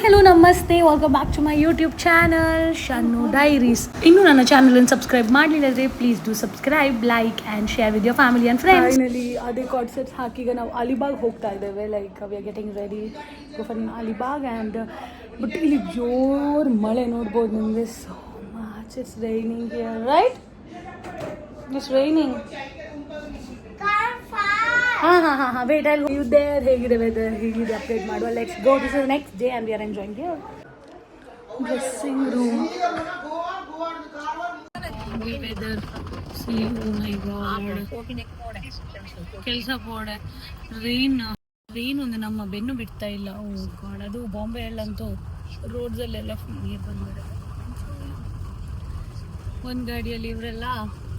Hello ನಮಸ್ತೆ, welcome back to my YouTube channel Shannu diaries. ಇನ್ನೂ ನನ್ನ ಚಾನಲನ್ನು ಸಬ್ಸ್ಕ್ರೈಬ್ ಮಾಡಲಿಲ್ಲದ್ರೆ please do subscribe, like and share with your family and friends. Finally ಅದೇ concepts ಹಾಕಿ ಈಗ ನಾವು ಅಲಿಬಾಗ್ ಹೋಗ್ತಾ ಇದ್ದೇವೆ. Like we are getting ready go for Alibag and but ಇಲ್ಲಿ ಜೋರು ಮಳೆ ನೋಡ್ಬೋದು ನಿಮಗೆ. So much it's raining here, right? It's raining. ಹಾಂ ವೇಟ್ ಐ ಯು ದೇರ್. ಹೇಗಿದೆ ವೆದರ್, ಹೇಗಿದೆ ಅಪ್ಡೇಟ್ ಮಾಡುವ. Let's go. This is next day and we are enjoying here. Dressing room weather. See oh my god, ಕೆಲಸ ಪೋಡೆ rain ಒಂದು ನಮ್ಮ ಬೆನ್ನು ಬಿಡ್ತಾ ಇಲ್ಲ. ಓ ಗಾಡ್, ಅದು ಬಾಂಬೆಯಲ್ಲಂತೂ ರೋಡ್ಸಲ್ಲೆಲ್ಲ ಫುಲ್ ನೀರು ಬಂದಿದೆ. ಒಂದು ಗಾಡಿಯಲ್ಲಿ ಇವರೆಲ್ಲ,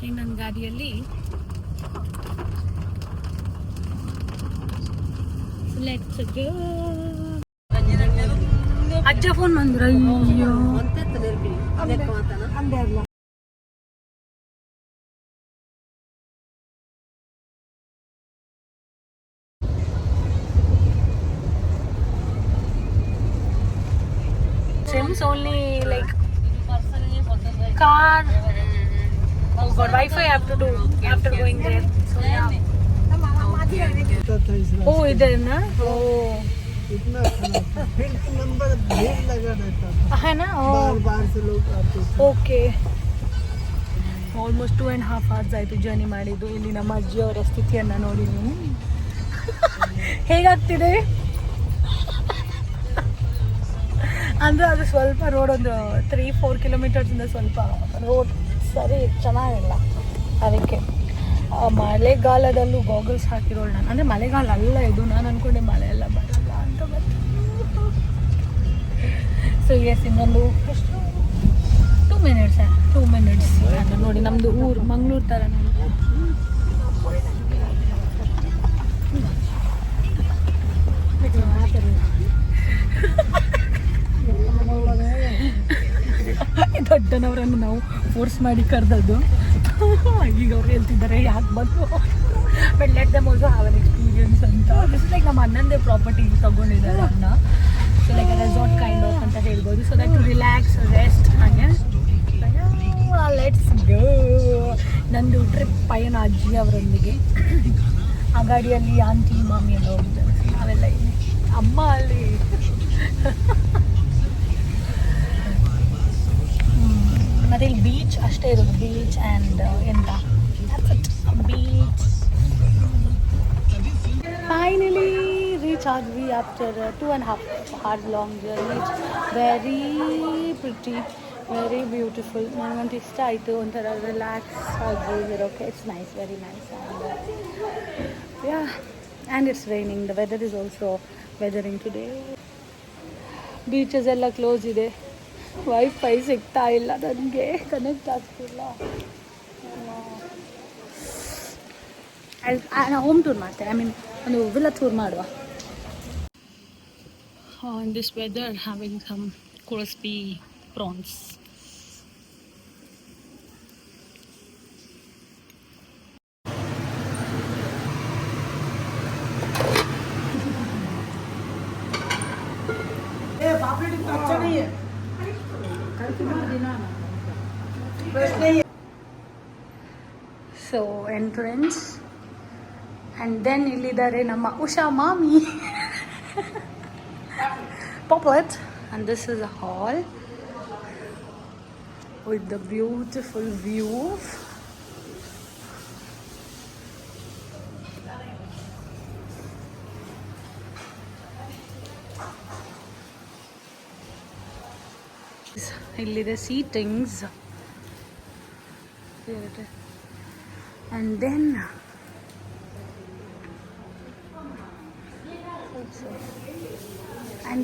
ಇನ್ನೊಂದು ಗಾಡಿಯಲ್ಲಿ ಲೆಟ್ಸ್ ಗೋ. ಅಜ್ಜ ಫೋನ್ ಬಂದ್ರ. ಅಯ್ಯೋ Sims only like car. Oh god, Wi-Fi I have to do after going there. So yeah. Oh, इधर ना. Oh. इतना फिर नंबर भीड़ लगा रहता था, है ना. बार से लोग आते थे. ಓಕೆ, ಆಲ್ಮೋಸ್ಟ್ 2.5 hours ಆಯಿತು ಜರ್ನಿ ಮಾಡಿದ್ದು. ಇಲ್ಲಿ ನಮ್ಮ ಅಜ್ಜಿಯವರ ಸ್ಥಿತಿಯನ್ನು ನೋಡಿ ನೀವು. ಹೇಗಾಗ್ತಿದೆ ಅಂದರೆ ಅದು ಸ್ವಲ್ಪ ರೋಡ್ ಒಂದು 3-4 ಕಿಲೋಮೀಟರ್ಸಿಂದ ಸ್ವಲ್ಪ ರೋಡ್ ಸರಿ ಚೆನ್ನಾಗಿಲ್ಲ. ಅದಕ್ಕೆ ಮಳೆಗಾಲದಲ್ಲೂ ಗಾಗಲ್ಸ್ ಹಾಕಿರೋಳು ನಾನು. ಅಂದರೆ ಮಳೆಗಾಲ ಅಲ್ಲ ಇದು, ನಾನು ಅಂದ್ಕೊಂಡೆ ಮಳೆ ಎಲ್ಲ ಬರಲ್ಲ ಅಂತ. ಬಟ್ ಸೊ ಎಸ್, ಇನ್ನೊಂದು ಎಷ್ಟು 2 ಮಿನಿಟ್ಸ್ ಅಂತ ನೋಡಿ. ನಮ್ಮದು ಊರು ಮಂಗಳೂರು ಥರ. ದೊಡ್ಡನವರನ್ನು ನಾವು ಫೋರ್ಸ್ ಮಾಡಿ ಕರೆದದ್ದು. ಈಗ ಅವ್ರು ಹೇಳ್ತಿದ್ದಾರೆ ಯಾಕೆ ಬಂದು. But let them also have an experience ಅಂತ. ದಿಸ್ ಲೈಕ್ ನಮ್ಮ ಅಣ್ಣಂದೇ ಪ್ರಾಪರ್ಟಿ ತಗೊಂಡಿದ್ದಾರೆ ಅಣ್ಣ. So like resort kind of ಅಂತ ಹೇಳ್ಬೋದು. So that to relax, rest ಹಾಗೆ. Let's go. ನಂದು ಟ್ರಿಪ್ ಪಯಣ ಅಜ್ಜಿ ಅವರೊಂದಿಗೆ. ಆ ಗಾಡಿಯಲ್ಲಿ ಆಂಟಿ ಮಾಮಿ ಎಲ್ಲ ಹೋಗಿದ್ದಾರೆ. ನಾವೆಲ್ಲ ಇಲ್ಲಿ, ಅಮ್ಮ ಅಲ್ಲಿ. ಮತ್ತು ಇಲ್ಲಿ ಬೀಚ್ ಅಷ್ಟೇ ಇರೋದು, ಬೀಚ್ ಆ್ಯಂಡ್ ಎಂತ ಬೀಚ್. ಫೈನಲಿ ರೀಚ್ ಆದ್ವಿ after 2.5 hours long journey. It's very pretty, very beautiful. ನನಗಂತೂ ಇಷ್ಟ ಆಯಿತು. ಒಂಥರ ರಿಲ್ಯಾಕ್ಸ್ ಆಗಿ ಇರೋಕೆ. It's nice, very nice. And yeah, and it's raining. The weather is also weathering today. Beaches ಎಲ್ಲ close ಇದೆ. ವೈಫೈ ಸಿಗ್ತಾ ಇಲ್ಲ ನನಗೆ, ಕನೆಕ್ಟ್ ಆಗ್ತಿಲ್ಲ. ಹೋಮ್ ಟೂರ್ ಮಾಡ್ತೇನೆ. ಐ ಮೀನ್ ಒಂದು ವಿಲ್ಲಾ ಟೂರ್ ಮಾಡುವ. In this weather having some crispy prawns. अच्छा नहीं है. ಸೊ ಎಂಟ್ರೆನ್ಸ್ ಆ್ಯಂಡ್ ದೆನ್ ಇಲ್ಲಿದ್ದಾರೆ ನಮ್ಮ ಉಷಾ ಮಾಮಿ Papat. And this is a hall with the beautiful view. ಇಲ್ಲಿದೆ ಸೀಟಿಂಗ್ಸ್. ಆ್ಯಂಡ್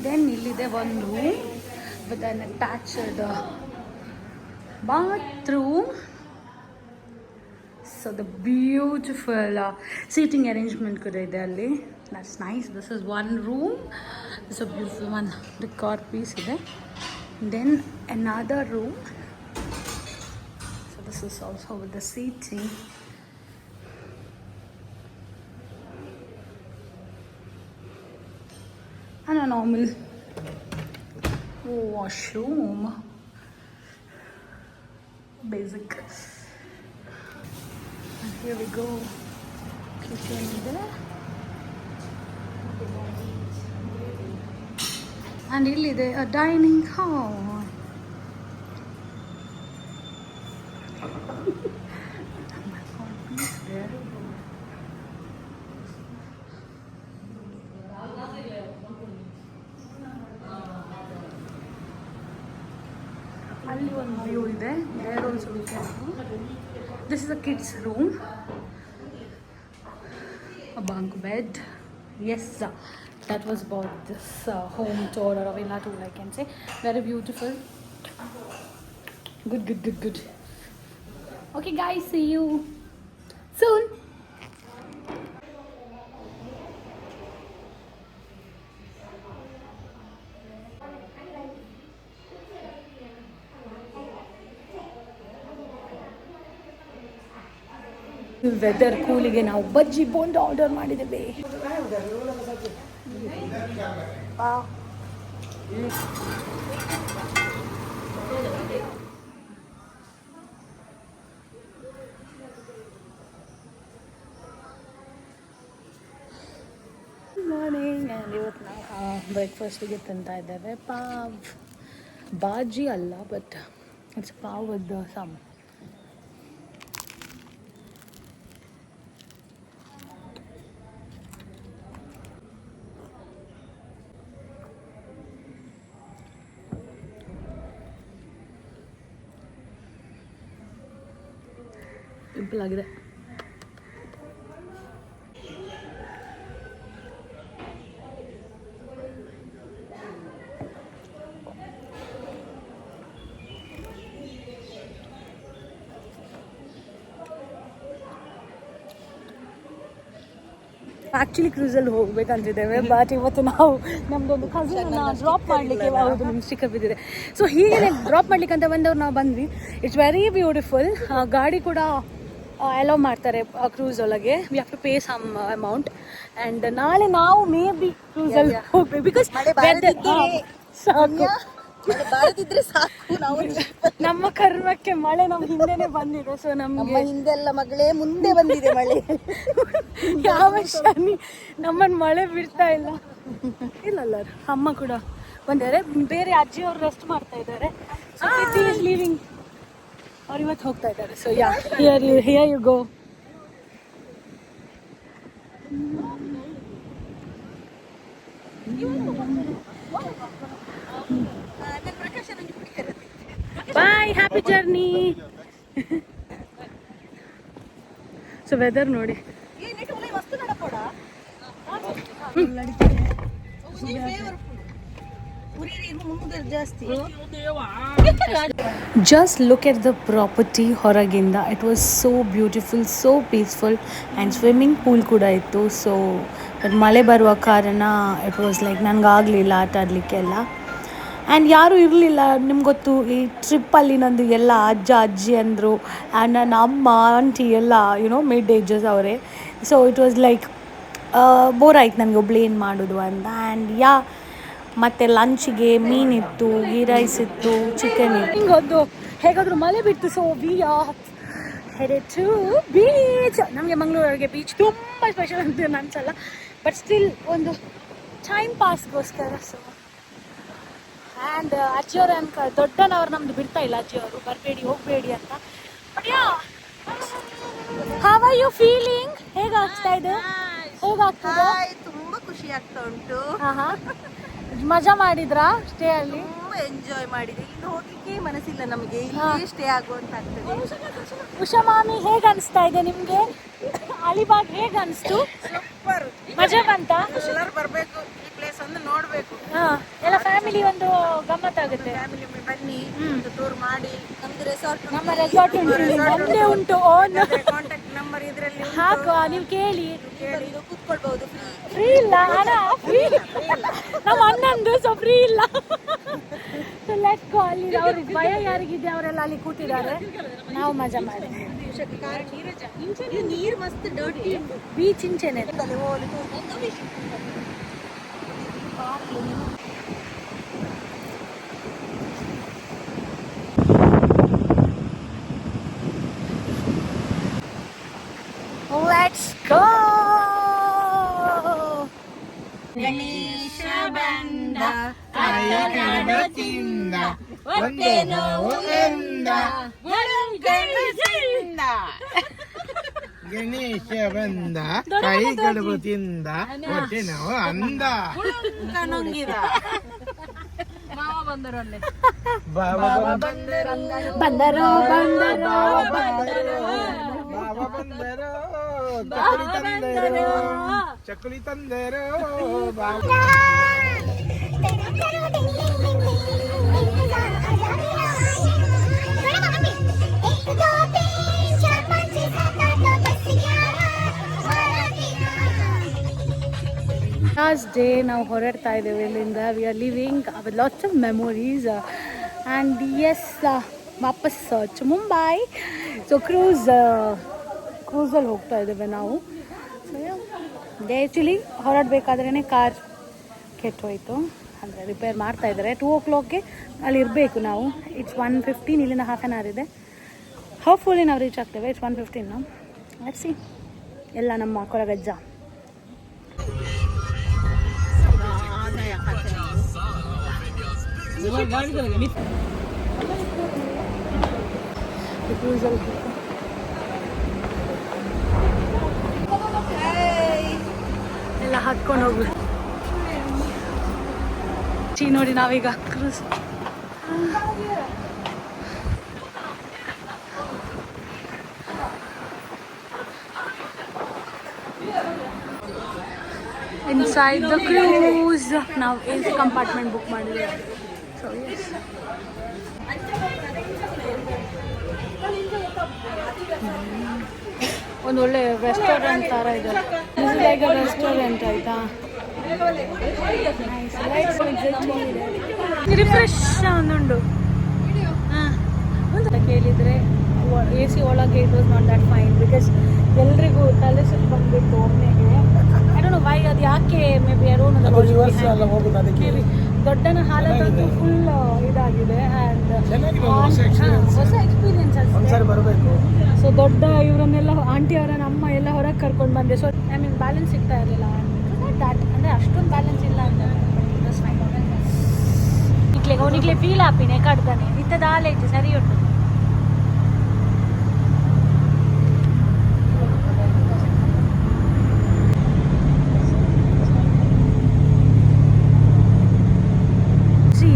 ದೆನ್ ಇಲ್ಲಿದೆ ಒಂದು room with an attached bathroom. So the beautiful seating arrangement ಕೂಡ ಇದೆ ಅಲ್ಲಿ. That's nice. This is one room. This a beautiful one decor piece ಇದೆ. Then another room. So this is also with the seating. And a normal washroom basic. Here we go. Kitchen ಇದೆ. And ಇಲ್ಲಿದೆ a dining hall. ಅಲ್ಲಿ ಒಂದು view ಇದೆ. There also we can go. This is a kids room. A bunk bed. Yes, that was about this home tour or a villa tour, I can say. Very beautiful. Good. Okay guys, see you soon. Weather ಕೂಲಿಗೆ ನಾವು bajji bonda order ಮಾಡಿದ್ದೇವೆ. Morning. And ಇವತ್ತು ನಾವು ಬ್ರೇಕ್ಫಾಸ್ಟಿಗೆ ತಿಂತಾ ಇದ್ದೇವೆ ಪಾವ್. ಬಾಜಿ ಅಲ್ಲ, but it's pav with some simple ಆಗಿದೆ. ಆ್ಯಕ್ಚುಲಿ ಕ್ರೂಸಲ್ಲಿ ಹೋಗ್ಬೇಕಂತಿದ್ದೇವೆ, ಬಟ್ ಇವತ್ತು ನಾವು ನಮ್ಮದೊಂದು ಕಸಿನನ್ನು ಡ್ರಾಪ್ ಮಾಡಲಿಕ್ಕೆ ಹೌದು ನಮ್ಗೆ ಸ್ಟಿಕ್ಕರ್ ಬಿದ್ದಿದೆ. ಸೊ ಹೀಗೆ ಡ್ರಾಪ್ ಮಾಡ್ಲಿಕ್ಕೆ ಅಂತ ಬಂದವ್ರು ನಾವು ಬಂದ್ವಿ. It's very beautiful. ಗಾಡಿ ಕೂಡ ಅಲೋ ಮಾಡ್ತಾರೆ ಕ್ರೂಸ್ ಒಳಗೆ. We have to pay some amount. And ನಾಳೆ ನಾವು ಮೇ ಬಿ ಕ್ರೂಸಲ್ಲಿ ಹೋಗ್ಬೇಕು. ಬಿಕಾಸ್ ಸಾಕು ನಾವು ನಮ್ಮ ಕರ್ಮಕ್ಕೆ ಮಳೆ ನಮ್ಮ ಹಿಂದೆನೆ ಬಂದಿದೆ. ಸೊ ನಮ್ಮ ಹಿಂದೆಲ್ಲ ಮಗಳೇ ಮುಂದೆ ಬಂದಿದೆ ಮಳೆ. ಯಾವ ಶನಿ ನಮ್ಮನ್ನು ಮಳೆ ಬಿಡ್ತಾ ಇಲ್ಲ. ಅಮ್ಮ ಕೂಡ ಬಂದಿದ್ದಾರೆ. ಬೇರೆ ಅಜ್ಜಿಯವರು ರೆಸ್ಟ್ ಮಾಡ್ತಾ ಇದ್ದಾರೆ. ಲೀವಿಂಗ್. ಅವ್ರು ಇವತ್ತು ಹೋಗ್ತಾ ಇದ್ದಾರೆ. So yeah here you go. Bye, happy journey. So weather ನೋಡಿ. Just look at the property ಹೊರಗಿಂದ. It was so beautiful, so peaceful, and swimming pool ಕೂಡ ಇತ್ತು. ಸೊ ಮಳೆ ಬರುವ ಕಾರಣ ಇಟ್ ವಾಸ್ ಲೈಕ್ ನನಗಾಗಲಿಲ್ಲ ಆಟ ಆಡಲಿಕ್ಕೆಲ್ಲ. ಆ್ಯಂಡ್ ಯಾರೂ ಇರಲಿಲ್ಲ. ನಿಮ್ಗೆ ಗೊತ್ತು, ಈ ಟ್ರಿಪ್ಪಲ್ಲಿ ನಂದು ಎಲ್ಲ ಅಜ್ಜ ಅಜ್ಜಿ ಅಂದರು, ಆ್ಯಂಡ್ ನನ್ನ ಅಮ್ಮ ಆಂಟಿ ಎಲ್ಲ ಮಿಡ್ ಏಜಸ್ ಅವರೇ. So it was like bore ಆಯ್ತು ನನಗೆ ಒಬ್ಳು ಏನು ಮಾಡೋದು ಅಂತ. ಆ್ಯಂಡ್ ಮತ್ತು ಲಂಚಿಗೆ ಮೀನಿತ್ತು, ಗೀ ರೈಸ್ ಇತ್ತು, ಚಿಕನ್ ಇತ್ತು. ಹಿಂಗೊಂದು ಹೇಗಾದರೂ ಮಳೆ ಬಿಟ್ಟು. So we are headed to beach. ನಮಗೆ ಮಂಗಳೂರಿಗೆ ಬೀಚ್ ತುಂಬ ಸ್ಪೆಷಲ್ ಅಂತ ಅನ್ಸಲ್ಲ, ಬಟ್ ಸ್ಟಿಲ್ ಒಂದು ಟೈಮ್ ಪಾಸ್ಗೋಸ್ಕರ. ಸೊ ಆ್ಯಂಡ್ ಅಜ್ಜಿಯವರು ದೊಡ್ಡನವ್ರು ನಮ್ದು ಬಿಡ್ತಾ ಇಲ್ಲ, ಅಜ್ಜಿಯವರು ಬರಬೇಡಿ ಹೋಗಬೇಡಿ ಅಂತ. But ya, how are you feeling? ಹೇಗಾಗ್ತಾ ಇದೆ? ಹೇಗಾಗ್ತದೆ? ತುಂಬಾ ಖುಷಿ ಆಗ್ತಾ ಉಂಟು. ಮಜಾ ಮಾಡಿದ್ರಾ ಸ್ಟೇ ಅಲ್ಲಿ? ತುಂಬಾ ಎಂಜಾಯ್ ಮಾಡಿದೆ. ಇನ್ನು ಹೋಗ್ಲಿಕ್ಕೆ ಮನಸ್ಸಿಲ್ಲ ನಮಗೆ, ಇಲ್ಲಿ ಸ್ಟೇ ಆಗುವಂತ ಆಗ್ತದೆ. ಉಷಾ ಮಾಮಿ, ಹೇಗೆ ಅನಿಸ್ತಾ ಇದೆ ನಿಮ್ಗೆ? ಅಲಿಬಾಗ್ ಹೇಗೆ ಅನಿಸ್ತು? ಸೂಪರ್, ಮಜಾ ಬಂತ? ಎಲ್ಲರೂ ಬರಬೇಕು, ಈ ಪ್ಲೇಸ್ ಅನ್ನು ನೋಡ್ಬೇಕು. ಎಲ್ಲ ಫ್ಯಾಮಿಲಿ ಒಂದು ಗಮ್ಮತ್ತಾಗುತ್ತೆ. ಫ್ಯಾಮಿಲಿ ಬನ್ನಿ, ಒಂದು ಟೂರ್ ಮಾಡಿ. ನಮ್ದು ರೆಸಾರ್ಟ್, ನಮ್ಮ ರೆಸಾರ್ಟ್ ಉಂಟು, ನಮ್ಮದೇ ಉಂಟು ಓನ್. ಕಾಂಟ್ಯಾಕ್ಟ್ ನಂಬರ್ ಇದರಲ್ಲಿ ಹಾಕು, ನೀವು ಕೇಳಿ ಕೂತ್ಕೊಳ್ಬಹುದು. ಫ್ರೀ ಇಲ್ಲ ಹಣ, ಫ್ರೀ ನಮ್ಮ ಅಣ್ಣಂದು, ಸೊ ಫ್ರೀ ಇಲ್ಲ. So let's go. ಅಲ್ಲಿ ಅವ್ರ ಭಯ ಯಾರಿಗಿದೆ ಅವರೆಲ್ಲ ಅಲ್ಲಿ ಕೂತಿದ್ದಾರೆ, ನಾವು ಮಜಾ ಮಾಡಿ. ನೀರು ಮಸ್ತ್ ಡರ್ಟಿ, ಬೀಚ್ ಇಂಚೆನೆ. ತಾಯಿ ಗಣಪತಿಯಿಂದ ಒಂದು ನಾವು ಎಂದ ಗಣೇಶ ಬಂದ ತಾಯಿ ಗಣಪತಿಯಿಂದ ಹೊಟ್ಟೆ ನಾವು ಅಂದ ಮಾವ ಬಂದರು ಅಲ್ಲೇ ಬಾಬಾ ಬಂದರು ಬಾಬಾ ಬಂದರು ಚಕ್ಕುಲಿ ತಂದರು ಬಾಬಾ ಲಾಸ್ಟ್ ಡೇ ನಾವು ಹೊರಡ್ತಾ ಇದ್ದೇವೆ ಇಲ್ಲಿಂದ. We are leaving with lots of memories and as ವಾಪಸ್ ಟು ಮುಂಬೈ. ಸೊ ಕ್ರೂಸಲ್ಲಿ ಹೋಗ್ತಾ ಇದ್ದೇವೆ ನಾವು. ಸೊ ಆ್ಯಕ್ಚುಲಿ ಹೊರಡಬೇಕಾದ್ರೇ ಕಾರ್ ಕೆಟ್ಟೋಯ್ತು, ಅಂದರೆ ರಿಪೇರ್ ಮಾಡ್ತಾ ಇದ್ದಾರೆ. 2 o'clockಗೆ ಅಲ್ಲಿ ಇರಬೇಕು ನಾವು. ಇಟ್ಸ್ 1:15, ಇಲ್ಲಿಂದ ಹಾಫ್ ಆನ್ ಅವರ್ ಇದೆ. ಹೋಪ್ಫುಲಿ ನಾವು ರೀಚ್ ಆಗ್ತೇವೆ. ಇಟ್ಸ್ 1:15 ನಾವು. Let's see. ಎಲ್ಲ ನಮ್ಮ ಕೊರಗಜ್ಜ. ಎಲ್ಲ ಹತ್ಕೊಂಡು ಹೋಗ್ಬಿಟ್ಟು ನೋಡಿ ನಾವೀಗ ಕ್ರೂಸ್. ಇನ್ಸೈಡ್ ದ ಕ್ರೂಸ್ ನಾವು AC ಕಂಪಾರ್ಟ್ಮೆಂಟ್ ಬುಕ್ ಮಾಡಿದ್ದೀವಿ. ಸೊ ಎಸ್, ಒಂದು ಒಳ್ಳೆ ರೆಸ್ಟೋರೆಂಟ್ ಥರ ಇದೆ. This is like a restaurant ಆಯಿತಾ. ರಿಫ್ರೆಶ್ ಒಂದುಂಟು ಅಂತ ಕೇಳಿದರೆ AC ಒಳಗೆ it was not that fine because ಎಲ್ರಿಗೂ ತಲೆ ಸುತ್ತು ಬಂದುಬಿಟ್ಟು ಒಬ್ಬನಿಗೆ. ಐ ಡೋಂಟ್ ನೋ ವೈ, ಅದು ಯಾಕೆ ಮೇ ಬಿ ಯಾರೋ ದೊಡ್ಡನ ಹಾಲದಂತೂ ಫುಲ್ ಇದಾಗಿದೆ. ಆ್ಯಂಡ್ ಹೊಸ ಎಕ್ಸ್ಪೀರಿಯನ್ಸ್ ಅಷ್ಟೇ. ಸೊ ದೊಡ್ಡ ಇವರನ್ನೆಲ್ಲ ಆಂಟಿ ಅವರನ್ನ ಅಮ್ಮ ಎಲ್ಲ ಹೊರಗೆ ಕರ್ಕೊಂಡು ಬಂದೆ. ಸೊ ಐ ಮೀನ್ ಬ್ಯಾಲೆನ್ಸ್ ಸಿಗ್ತಾ ಇರಲಿಲ್ಲ. ದ್ಯಾಟ್ ಅಂದರೆ ಅಷ್ಟೊಂದು ಬ್ಯಾಲೆನ್ಸ್ ಇಲ್ಲ ಅಂತ ಇಕ್ಲಿಗೆ ಅವನಿಗ್ಲೇ ಫೀಲ್ ಆಪಿನೇ ಕಡ್ದಾನೆ ಇಂಥದ್ದು ಆಲೈತೆ ಸರಿ ಉಂಟು.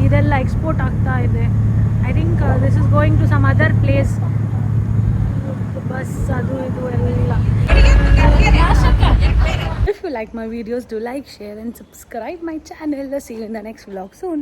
ಇದೆಲ್ಲ ಎಕ್ಸ್ಪೋರ್ಟ್ ಆಗ್ತಾ ಇದೆ. I think this is going to some other place. ಬಸ್ ಅದು ಇದು ಎಲ್ಲ. If you like my videos, do like, share and subscribe my channel. See you in the next vlog soon.